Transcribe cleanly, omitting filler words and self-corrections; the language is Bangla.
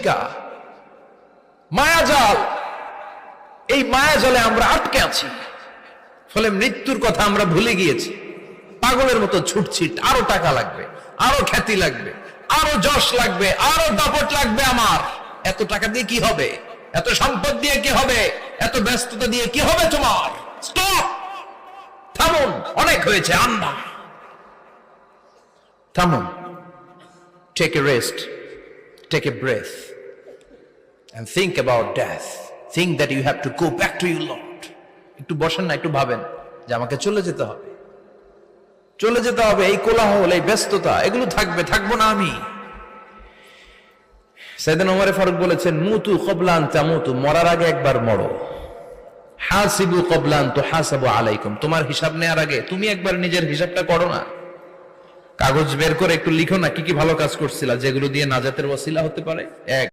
কলিকা, মায়াজাল। এই মায়াজালে আমরা আটকে আছি, ফলে মৃত্যুর কথা আমরা ভুলে গিয়েছি। পাগলের মতো ছুটছি, আরো টাকা লাগবে, আরো খ্যাতি লাগবে, আরো যশ লাগবে, আরো দাপট লাগবে। আমার এত টাকা দিয়ে কি হবে? এত সম্পদ দিয়ে কি হবে? এত ব্যস্ততা দিয়ে কি হবে তোমার? স্টপ, থামুন, অনেক হয়েছে, আন্না, থামুন। Take a rest, take a breath and think about death. Think that you have to go back to your Lord. একটু বসেন না, একটু ভাবেন যে আমাকে চলে যেতে হবে, চলে যেতে হবে। এই কোলাহল, এই ব্যস্ততা, এগুলো থাকবে, থাকবো না আমি। সাইয়েদনা ওমর ফারুক বলেছেন, মুতু ক্বাবলা আন তামুতু, মরার আগে একবার মরো। হাসিবু ক্বাবলা আন তুহাসাবু আলাইকুম, তোমার হিসাব নেওয়ার আগে তুমি একবার নিজের হিসাবটা করো না। কাগজ বের করে একটু লিখো না কি কি ভালো কাজ করছিলা, যেগুলো দিয়ে নাজাতের ওয়াসিলা হতে পারে। এক,